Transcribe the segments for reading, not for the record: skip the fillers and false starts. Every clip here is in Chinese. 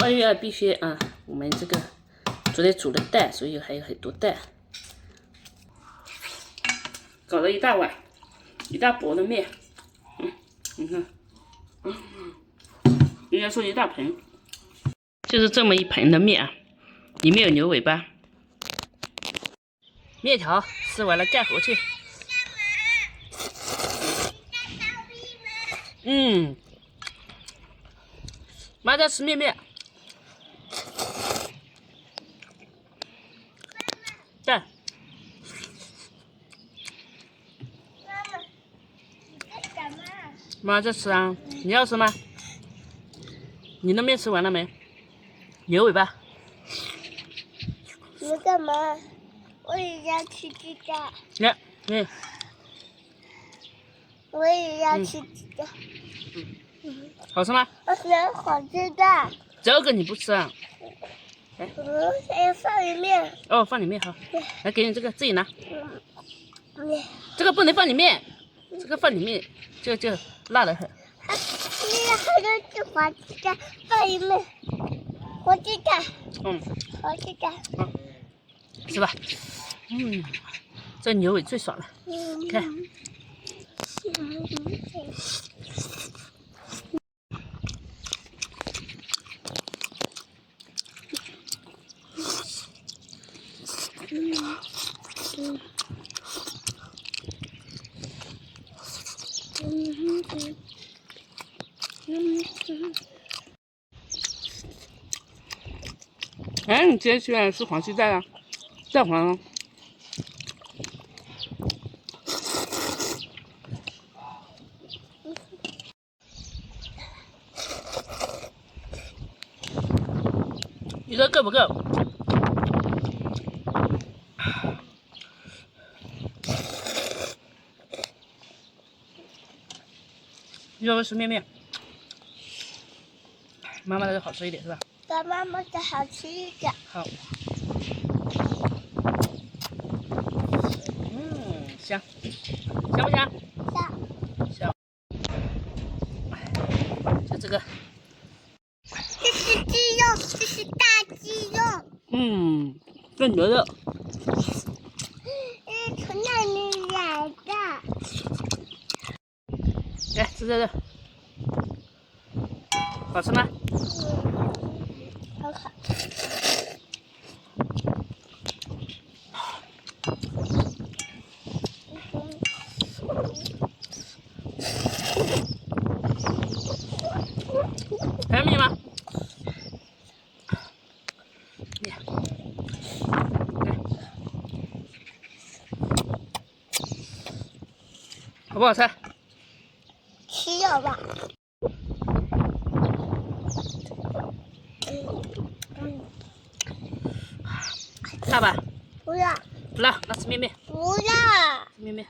2月必须啊，我们这个昨天煮了蛋，所以还有很多蛋。搞了一大碗，一大钵的面，你看，应该说一大盆，就是这么一盆的面啊，里面有牛尾巴。面条吃完了干活去。妈在吃面面。蛋。妈在吃啊，你要吃吗？你的面吃完了没？牛尾巴。你干嘛？我也要吃这个。我也要吃这个。好吃吗？我喜欢好吃的。这个你不吃啊？还要放里面。哦，放里面好。来，给你这个，自己拿。这个不能放里面，这个放里面就辣得很。那个还有这黄鸡蛋放里面，黄鸡蛋。黄鸡蛋。是吧？这牛尾最爽了。看。哎，你今天喜欢吃黄鸡蛋啊？蛋黄啊？你说够不够？你要不要吃面面？妈妈的好吃一点是吧？把妈妈的好吃一点。好。香，香不香？香。就这个。这是鸡肉，这是大鸡肉。这牛肉。从哪里来的？来吃这个，好吃吗？很好。还有米吗？好不好吃？吃肉吧。辣吧？不辣。不辣，那吃面面。不辣。吃面面。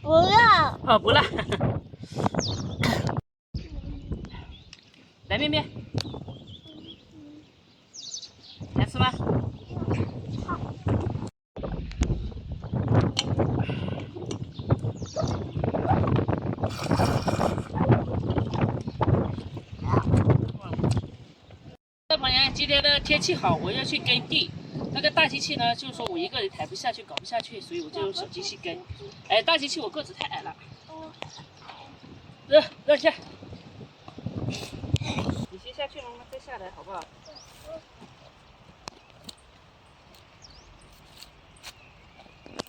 不辣。哦，不辣。来面面，来吃吗？朋友，今天的天气好，我要去耕地。那个大机器呢，就是说我一个人抬不下去，搞不下去，所以我就用小机器耕。哎，大机器我个子太矮了。让下。你先下去，妈妈再下来，好不好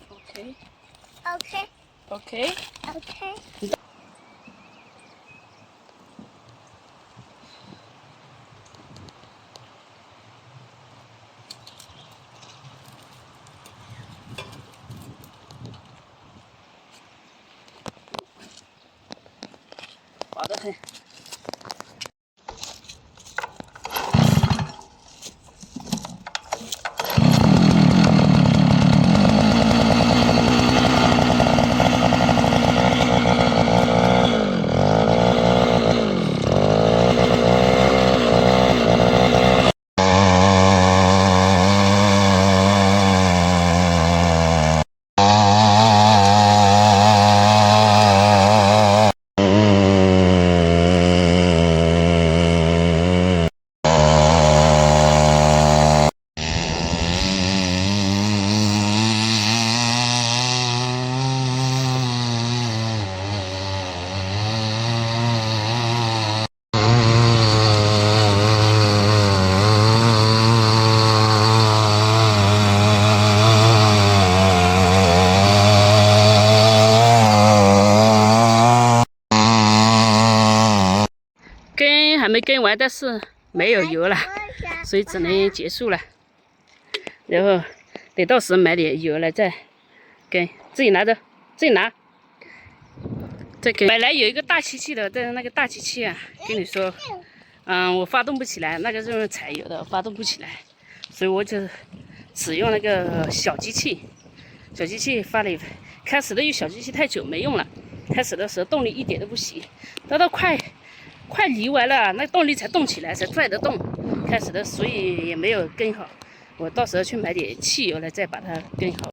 ？OK。OK。OK。OK。滑得很。跟完，但是没有油了，所以只能结束了。然后得到时买点油了再跟，自己拿着，自己拿。再跟。本来有一个大机器的，但是那个大机器啊，跟你说，我发动不起来，那个是用柴油的，发动不起来，所以我就只用那个小机器。小机器发了，开始的用小机器太久没用了，开始的时候动力一点都不行，到快犁完了，那动力才动起来，才拽得动。开始的所以也没有跟好，我到时候去买点汽油了，再把它跟好。